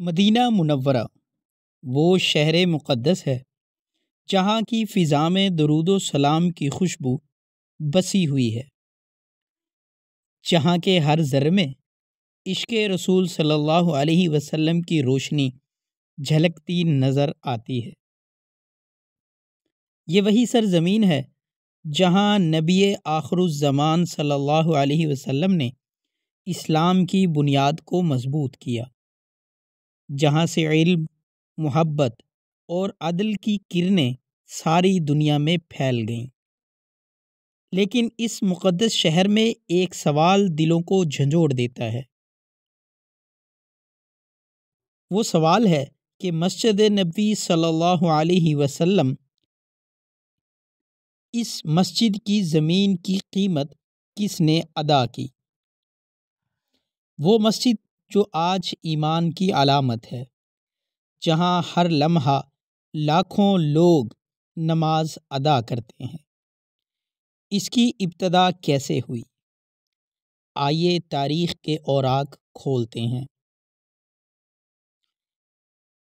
مدینہ منورہ وہ شہر مقدس ہے جہاں کی فضا میں درود و سلام کی خوشبو بسی ہوئی ہے، جہاں کے ہر ذرے میں عشق رسول صلی اللہ علیہ وسلم کی روشنی جھلکتی نظر آتی ہے۔ یہ وہی سرزمین ہے جہاں نبی آخر الزمان صلی اللہ علیہ وسلم نے اسلام کی بنیاد کو مضبوط کیا، جہاں سے علم، محبت اور عدل کی کرنیں ساری دنیا میں پھیل گئیں۔ لیکن اس مقدس شہر میں ایک سوال دلوں کو جھنجھوڑ دیتا ہے۔ وہ سوال ہے کہ مسجد نبوی صلی اللہ علیہ وسلم، اس مسجد کی زمین کی قیمت کس نے ادا کی؟ وہ مسجد جو آج ایمان کی علامت ہے، جہاں ہر لمحہ لاکھوں لوگ نماز ادا کرتے ہیں، اس کی ابتدا کیسے ہوئی؟ آئیے تاریخ کے اوراق کھولتے ہیں۔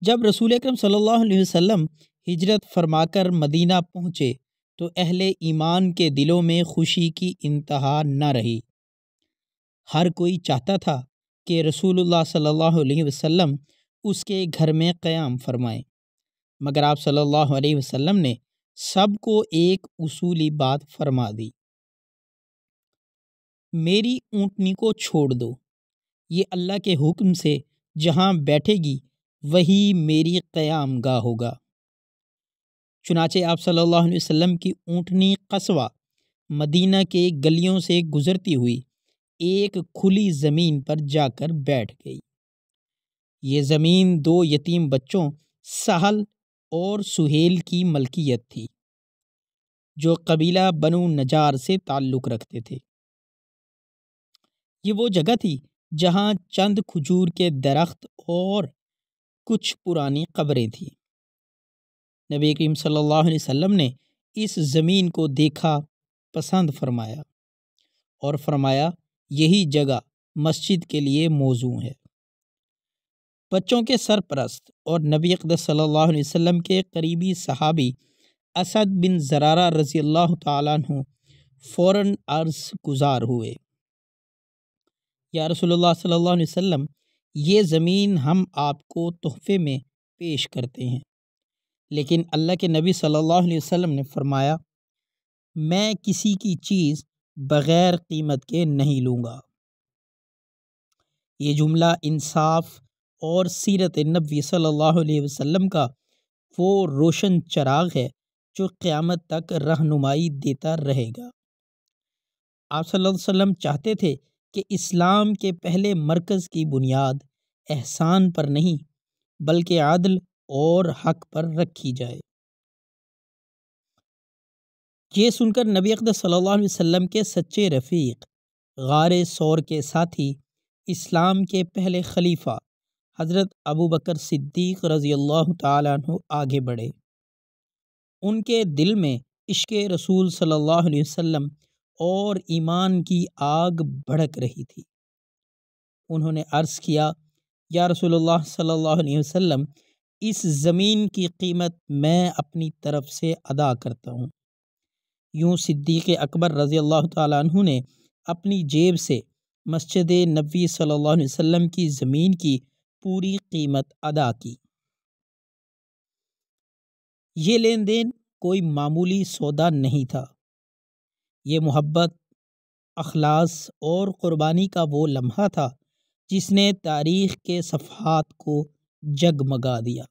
جب رسول اکرم صلی اللہ علیہ وسلم ہجرت فرما کر مدینہ پہنچے تو اہل ایمان کے دلوں میں خوشی کی انتہا نہ رہی۔ ہر کوئی چاہتا تھا کہ رسول اللہ صلی اللہ علیہ وسلم اس کے گھر میں قیام فرمائیں، مگر آپ صلی اللہ علیہ وسلم نے سب کو ایک اصولی بات فرما دی: میری اونٹنی کو چھوڑ دو، یہ اللہ کے حکم سے جہاں بیٹھے گی وہی میری قیام گاہ ہوگا۔ چنانچہ آپ صلی اللہ علیہ وسلم کی اونٹنی قصوہ مدینہ کے گلیوں سے گزرتی ہوئی ایک کھلی زمین پر جا کر بیٹھ گئی۔ یہ زمین دو یتیم بچوں سہل اور سہیل کی ملکیت تھی، جو قبیلہ بنو نجار سے تعلق رکھتے تھے۔ یہ وہ جگہ تھی جہاں چند کھجور کے درخت اور کچھ پرانی قبریں تھیں۔ نبی کریم صلی اللہ علیہ وسلم نے اس زمین کو دیکھا، پسند فرمایا اور فرمایا یہی جگہ مسجد کے لیے موزوں ہے۔ بچوں کے سرپرست اور نبی اقدس صلی اللہ علیہ وسلم کے قریبی صحابی اسد بن زرارہ رضی اللہ تعالیٰ عنہ فوراً عرض گزار ہوئے: یا رسول اللہ صلی اللہ علیہ وسلم، یہ زمین ہم آپ کو تحفے میں پیش کرتے ہیں، لیکن اللہ کے نبی صلی اللہ علیہ وسلم نے فرمایا: میں کسی کی چیز بغیر قیمت کے نہیں لوں گا۔ یہ جملہ انصاف اور سیرت نبوی صلی اللہ علیہ وسلم کا وہ روشن چراغ ہے جو قیامت تک رہنمائی دیتا رہے گا۔ آپ صلی اللہ علیہ وسلم چاہتے تھے کہ اسلام کے پہلے مرکز کی بنیاد احسان پر نہیں بلکہ عدل اور حق پر رکھی جائے۔ یہ سن کر نبی اقدس صلی اللہ علیہ وسلم کے سچے رفیق، غار ثور کے ساتھی، اسلام کے پہلے خلیفہ حضرت ابوبکر صدیق رضی اللہ تعالیٰ عنہ آگے بڑھے۔ ان کے دل میں عشق رسول صلی اللہ علیہ وسلم اور ایمان کی آگ بھڑک رہی تھی۔ انہوں نے عرض کیا: یا رسول اللہ صلی اللہ علیہ وسلم، اس زمین کی قیمت میں اپنی طرف سے ادا کرتا ہوں۔ یوں صدیق اکبر رضی اللہ تعالیٰ عنہ نے اپنی جیب سے مسجد نبوی صلی اللہ علیہ وسلم کی زمین کی پوری قیمت ادا کی۔ یہ لین دین کوئی معمولی سودا نہیں تھا، یہ محبت، اخلاص اور قربانی کا وہ لمحہ تھا جس نے تاریخ کے صفحات کو جگمگا دیا۔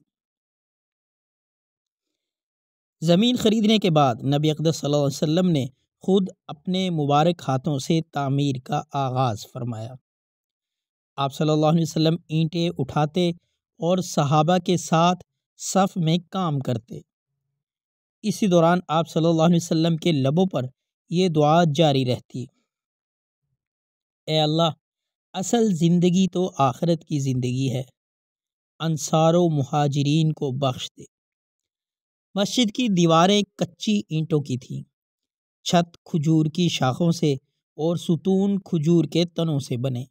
زمین خریدنے کے بعد نبی اقدس صلی اللہ علیہ وسلم نے خود اپنے مبارک ہاتھوں سے تعمیر کا آغاز فرمایا۔ آپ صلی اللہ علیہ وسلم اینٹیں اٹھاتے اور صحابہ کے ساتھ صف میں کام کرتے۔ اسی دوران آپ صلی اللہ علیہ وسلم کے لبوں پر یہ دعا جاری رہتی: اے اللہ، اصل زندگی تو آخرت کی زندگی ہے، انصار و مہاجرین کو بخش دے۔ مسجد کی دیواریں کچی اینٹوں کی تھیں، چھت کھجور کی شاخوں سے اور ستون کھجور کے تنوں سے بنے،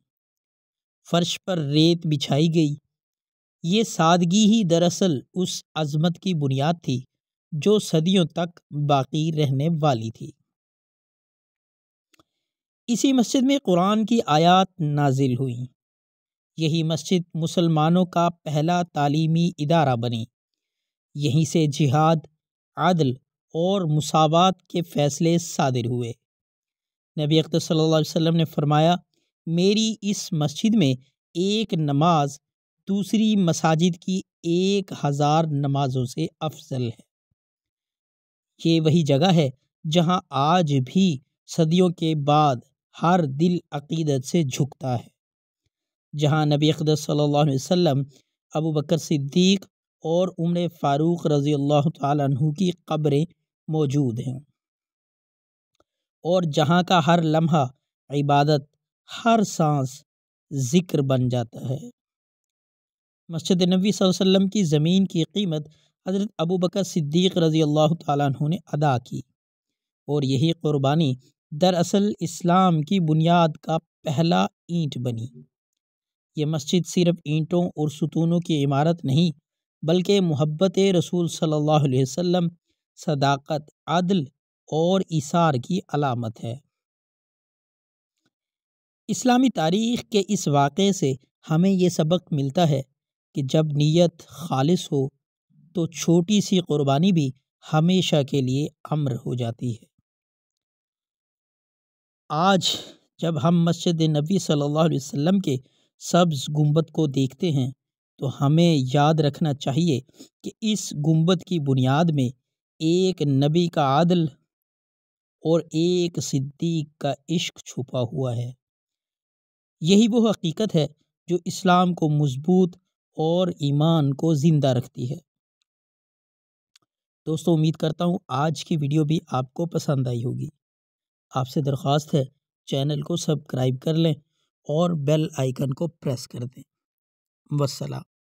فرش پر ریت بچھائی گئی، یہ سادگی ہی دراصل اس عظمت کی بنیاد تھی جو صدیوں تک باقی رہنے والی تھی۔ اسی مسجد میں قرآن کی آیات نازل ہوئیں۔ یہی مسجد مسلمانوں کا پہلا تعلیمی ادارہ بنی۔ یہیں سے جہاد، عدل اور مساوات کے فیصلے صادر ہوئے۔ نبی اکرم صلی اللہ علیہ وسلم نے فرمایا، میری اس مسجد میں ایک نماز دوسری مساجد کی 1000 نمازوں سے افضل ہے۔ یہ وہی جگہ ہے جہاں آج بھی صدیوں کے بعد ہر دل عقیدت سے جھکتا ہے، جہاں نبی اکرم صلی اللہ علیہ وسلم، ابوبکر صدیق اور عمر فاروق رضی اللہ تعالیٰ عنہ کی قبریں موجود ہیں، اور جہاں کا ہر لمحہ عبادت، ہر سانس ذکر بن جاتا ہے۔ مسجد نبوی صلی اللہ علیہ وسلم کی زمین کی قیمت حضرت ابوبکر صدیق رضی اللہ تعالیٰ عنہ نے ادا کی، اور یہی قربانی دراصل اسلام کی بنیاد کا پہلا اینٹ بنی۔ یہ مسجد صرف اینٹوں اور ستونوں کی عمارت نہیں، بلکہ محبت رسول صلی اللہ علیہ وسلم، صداقت، عدل اور ایثار کی علامت ہے۔ اسلامی تاریخ کے اس واقعے سے ہمیں یہ سبق ملتا ہے کہ جب نیت خالص ہو تو چھوٹی سی قربانی بھی ہمیشہ کے لیے امر ہو جاتی ہے۔ آج جب ہم مسجد نبوی صلی اللہ علیہ وسلم کے سبز گنبد کو دیکھتے ہیں تو ہمیں یاد رکھنا چاہیے کہ اس گنبد کی بنیاد میں ایک نبی کا عدل اور ایک صدیق کا عشق چھپا ہوا ہے۔ یہی وہ حقیقت ہے جو اسلام کو مضبوط اور ایمان کو زندہ رکھتی ہے۔ دوستو، امید کرتا ہوں آج کی ویڈیو بھی آپ کو پسند آئی ہوگی۔ آپ سے درخواست ہے چینل کو سبسکرائب کر لیں اور بیل آئیکن کو پریس کر دیں۔ والسلام۔